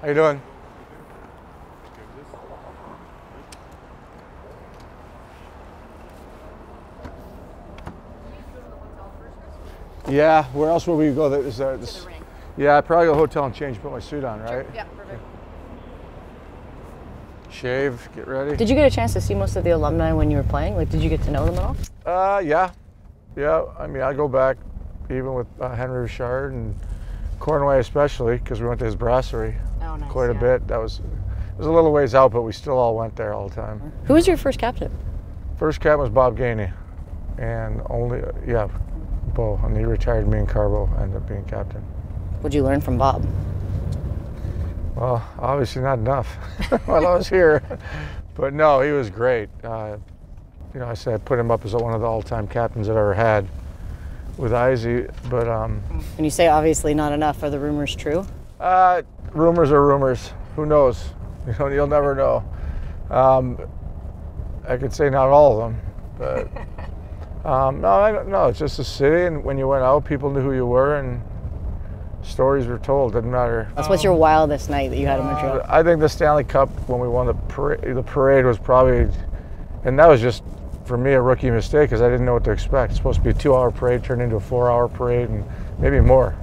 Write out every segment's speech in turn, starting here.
How you doing? Yeah, where else would we go? This, yeah, I'd probably go to the hotel and change, put my suit on, right? Sure. Yeah, perfect. Shave, get ready. Did you get a chance to see most of the alumni when you were playing? Like, did you get to know them at all? Yeah. I mean, I go back even with Henry Richard and Cornway especially, because we went to his brasserie quite a bit. It was a little ways out, but we still all went there all the time. Who was your first captain? First captain was Bob Gainey, and Bo, and he retired. Me and Carbo ended up being captain. What'd you learn from Bob? Well, obviously not enough while I was here, but no, he was great. I said I put him up as one of the all-time captains I've ever had with Izzy, but When you say obviously not enough, are the rumors true? Rumors are rumors. Who knows? You'll never know. I could say not all of them, but no, it's just a city, and when you went out, people knew who you were, and stories were told. Didn't matter. What's your wildest night that you had in Montreal? I think the Stanley Cup when we won the parade was probably, and that was just for me a rookie mistake because I didn't know what to expect. It's supposed to be a 2-hour parade, turned into a 4-hour parade, and maybe more.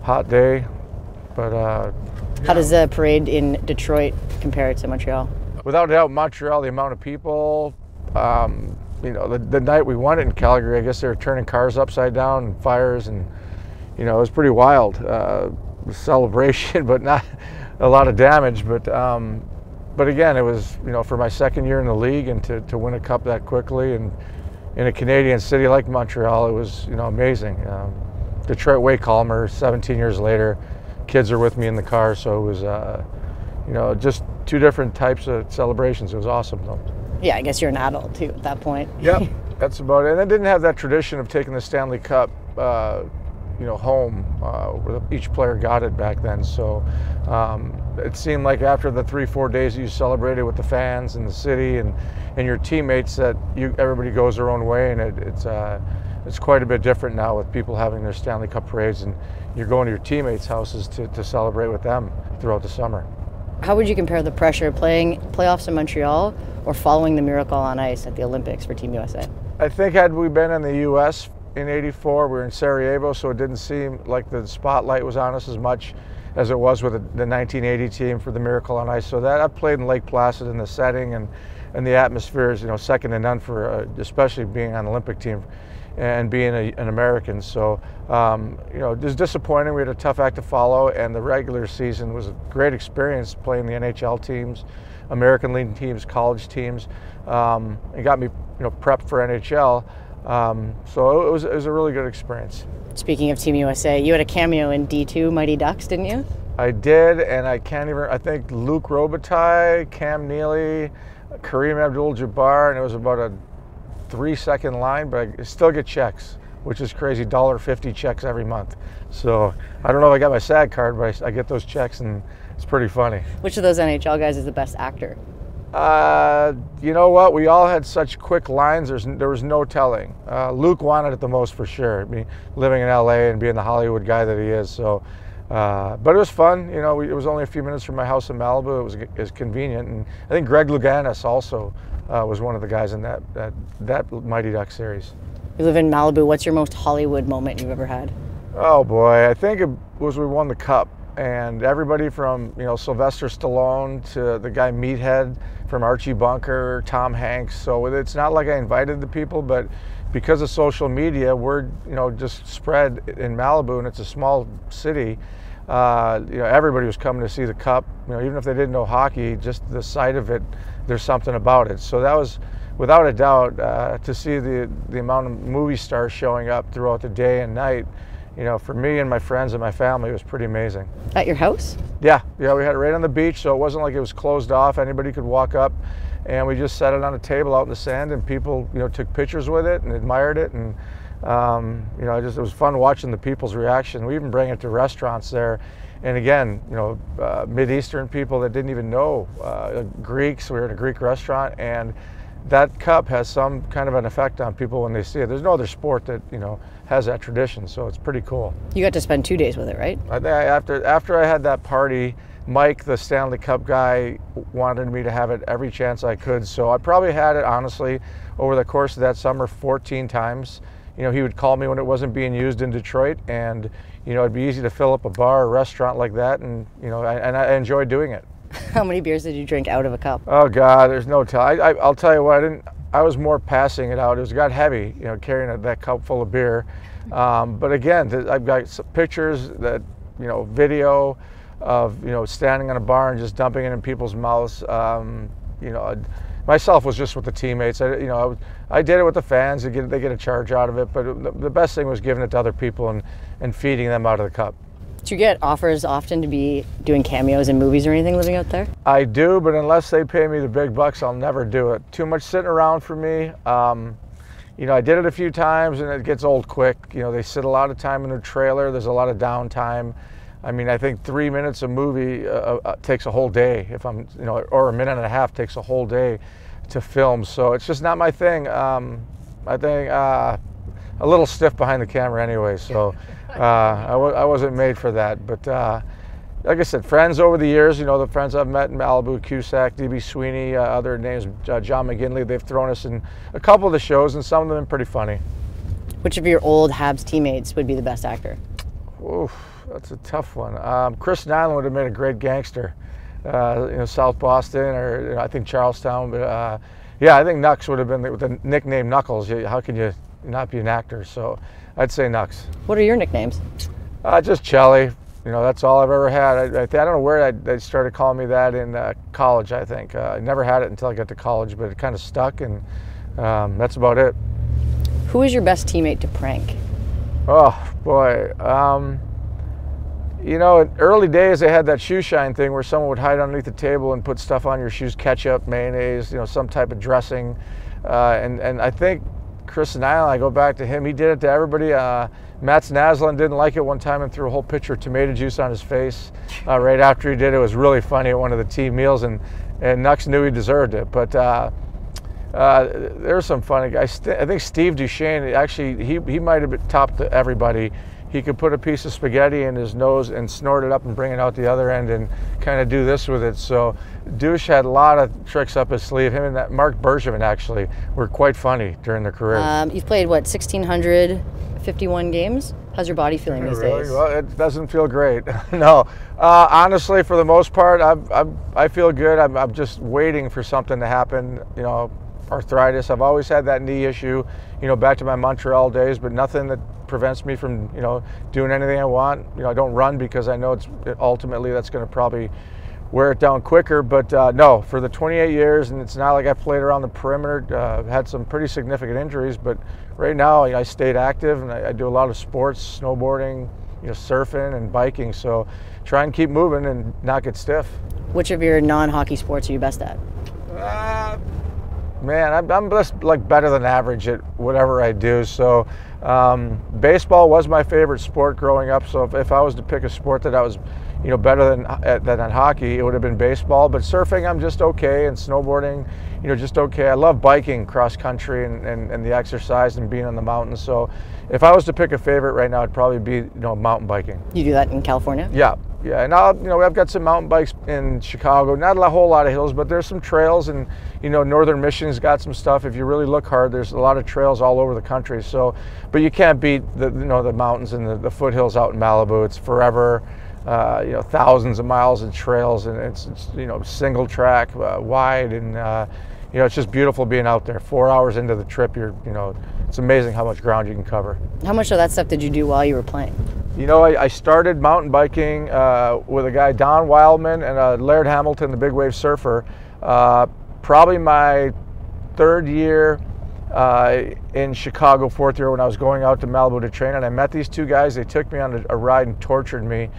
Hot day, but. How does the parade in Detroit compare to Montreal? Without a doubt, Montreal, the amount of people. The night we won it in Calgary, I guess they were turning cars upside down and fires, and it was pretty wild. Celebration, but not a lot of damage. But again, it was for my second year in the league, and to win a cup that quickly, and in a Canadian city like Montreal, it was amazing. Detroit way calmer. 17 years later, kids are with me in the car, so it was just two different types of celebrations. It was awesome though. Yeah, I guess you're an adult too at that point. Yep, that's about it. And I didn't have that tradition of taking the Stanley Cup, home. Where each player got it back then. So it seemed like after the 3-4 days you celebrated with the fans and the city and your teammates that everybody goes their own way, and it's quite a bit different now with people having their Stanley Cup parades, and you're going to your teammates' houses to celebrate with them throughout the summer. How would you compare the pressure of playing playoffs in Montreal or following the miracle on ice at the Olympics for Team USA? I think had we been in the U.S. in '84, we were in Sarajevo, so it didn't seem like the spotlight was on us as much as it was with the 1980 team for the Miracle on Ice. So that I played in Lake Placid in the setting, and the atmosphere is second to none for especially being on the Olympic team and being an American. So it was disappointing. We had a tough act to follow, and the regular season was a great experience playing the NHL teams, American League teams, college teams. It got me prepped for NHL. So it was a really good experience. Speaking of Team USA, you had a cameo in D2 Mighty Ducks, didn't you? I did, and I think Luc Robitaille, Cam Neely, Kareem Abdul-Jabbar, and it was about a 3-second line, but I still get checks, which is crazy, $1.50 checks every month. So I don't know if I got my SAG card, but I get those checks, and it's pretty funny. Which of those NHL guys is the best actor? You know what? We all had such quick lines. There was no telling. Luke wanted it the most for sure. I mean, living in LA and being the Hollywood guy that he is. So, but it was fun. It was only a few minutes from my house in Malibu. It was convenient, and I think Greg Louganis also was one of the guys in that Mighty Duck series. You live in Malibu. What's your most Hollywood moment you've ever had? Oh boy, I think it was we won the cup. And everybody from Sylvester Stallone to the guy Meathead, from Archie Bunker, Tom Hanks. So it's not like I invited the people, but because of social media, word just spread in Malibu, and it's a small city. Everybody was coming to see the cup. Even if they didn't know hockey, just the sight of it, there's something about it. So that was, without a doubt, to see the amount of movie stars showing up throughout the day and night. For me and my friends and my family, it was pretty amazing. At your house? Yeah, we had it right on the beach, so it wasn't like it was closed off. Anybody could walk up, and we just set it on a table out in the sand, and people, took pictures with it and admired it, and it was fun watching the people's reaction. We even bring it to restaurants there, and again, Mid-Eastern people that didn't even know Greeks. We were at a Greek restaurant, and that cup has some kind of an effect on people when they see it. There's no other sport that has that tradition, so it's pretty cool. You got to spend 2 days with it, right? After I had that party Mike, the Stanley Cup guy, wanted me to have it every chance I could. So I probably had it, honestly, over the course of that summer 14 times. You know, he would call me when it wasn't being used in Detroit, and, you know, it'd be easy to fill up a bar or restaurant like that, and, you know, I enjoyed doing it. How many beers did you drink out of a cup? Oh, God, there's no telling. I'll tell you what, I was more passing it out. It got heavy, you know, carrying that cup full of beer. But again, I've got some pictures, that, you know, video of, you know, standing on a bar and just dumping it in people's mouths. You know, myself was just with the teammates. I did it with the fans. They get a charge out of it. But the best thing was giving it to other people and feeding them out of the cup. Do you get offers often to be doing cameos in movies or anything living out there? I do, but unless they pay me the big bucks, I'll never do it. Too much sitting around for me. You know, I did it a few times and it gets old quick. You know, they sit a lot of time in a trailer. There's a lot of downtime. I mean, I think 3 minutes a movie takes a whole day, if I'm, you know, or a minute and a half takes a whole day to film. So it's just not my thing. I think a little stiff behind the camera anyway. So I wasn't made for that. But like I said, friends over the years, you know, the friends I've met in Malibu, Cusack, D.B. Sweeney, other names, John McGinley, they've thrown us in a couple of the shows, and some of them have been pretty funny. Which of your old Habs teammates would be the best actor? Oof, that's a tough one. Chris Chelios would have made a great gangster. You know, South Boston, or, you know, I think Charlestown. But yeah, I think Nux would have been with the nickname Knuckles. How can you not be an actor? So I'd say Nux. What are your nicknames? Just Chelly. You know, that's all I've ever had. I don't know where they started calling me that in college, I think. I never had it until I got to college, but it kind of stuck, and that's about it. Who is your best teammate to prank? Oh, boy. You know, in early days, they had that shoe shine thing where someone would hide underneath the table and put stuff on your shoes, ketchup, mayonnaise, you know, some type of dressing. And I think Chris Chelios, I go back to him, he did it to everybody. Mats Naslund didn't like it one time and threw a whole pitcher of tomato juice on his face right after he did it. It was really funny at one of the team meals, and Nux knew he deserved it. But there were some funny guys. I think Steve Duchesne, actually, he might have topped everybody. He could put a piece of spaghetti in his nose and snort it up and bring it out the other end and kind of do this with it. So Douche had a lot of tricks up his sleeve. Him and that Mark Bergevin actually were quite funny during their career. You've played, what, 1,651 games? How's your body feeling these days? Well, it doesn't feel great. No, honestly, for the most part, I feel good. I'm just waiting for something to happen. You know, arthritis. I've always had that knee issue, you know, back to my Montreal days, but nothing that prevents me from, you know, doing anything I want. You know, I don't run because I know ultimately that's going to probably wear it down quicker. But no, for the 28 years, and it's not like I played around the perimeter, had some pretty significant injuries, but right now I stayed active, and I do a lot of sports, snowboarding, you know, surfing and biking. So try and keep moving and not get stiff. Which of your non-hockey sports are you best at? Man, I'm just like better than average at whatever I do. So baseball was my favorite sport growing up. So if I was to pick a sport that I was, you know, better than hockey, it would have been baseball. But surfing, I'm just okay, and snowboarding, you know, just okay. I love biking cross country and the exercise and being on the mountains. So if I was to pick a favorite right now, it'd probably be, you know, mountain biking. You do that in California? Yeah. Yeah, and you know, I've got some mountain bikes in Chicago. Not a whole lot of hills, but there's some trails, and, you know, Northern Michigan's got some stuff. If you really look hard, there's a lot of trails all over the country. So, but you can't beat the mountains and the foothills out in Malibu. It's forever, you know, thousands of miles of trails, and it's you know, single track, wide, and you know, it's just beautiful being out there. 4 hours into the trip, you know, it's amazing how much ground you can cover. How much of that stuff did you do while you were playing? You know, I started mountain biking with a guy, Don Wildman, and Laird Hamilton, the big wave surfer. Probably my third year in Chicago, fourth year when I was going out to Malibu to train, and I met these two guys. They took me on a ride and tortured me,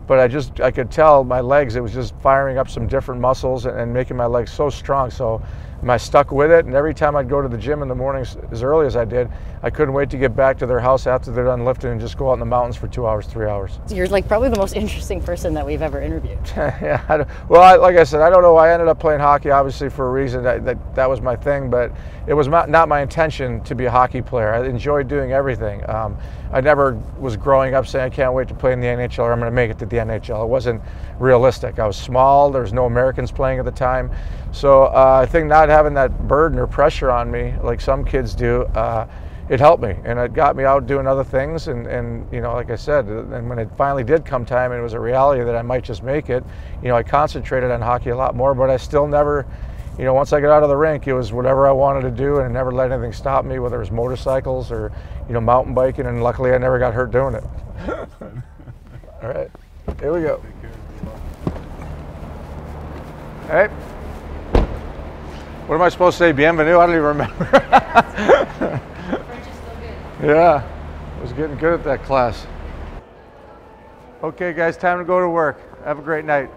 but I could tell my legs, it was just firing up some different muscles and making my legs so strong. So And I stuck with it, and every time I'd go to the gym in the mornings as early as I did, I couldn't wait to get back to their house after they're done lifting and just go out in the mountains for 2 hours, 3 hours. You're like probably the most interesting person that we've ever interviewed. Yeah, like I said, I don't know. I ended up playing hockey, obviously, for a reason. That was my thing, but it was not my intention to be a hockey player. I enjoyed doing everything. I never was growing up saying I can't wait to play in the NHL or I'm going to make it to the NHL. It wasn't realistic. I was small. There was no Americans playing at the time. So I think not having that burden or pressure on me like some kids do, it helped me, and it got me out doing other things. And you know, like I said, and when it finally did come time and it was a reality that I might just make it, you know, I concentrated on hockey a lot more, but I still never, you know, once I got out of the rink, it was whatever I wanted to do, and I never let anything stop me, whether it was motorcycles or, you know, mountain biking, and luckily I never got hurt doing it. All right, here we go. Hey, what am I supposed to say? Bienvenue? I don't even remember. French is still good. Yeah, I was getting good at that class. Okay, guys, time to go to work. Have a great night.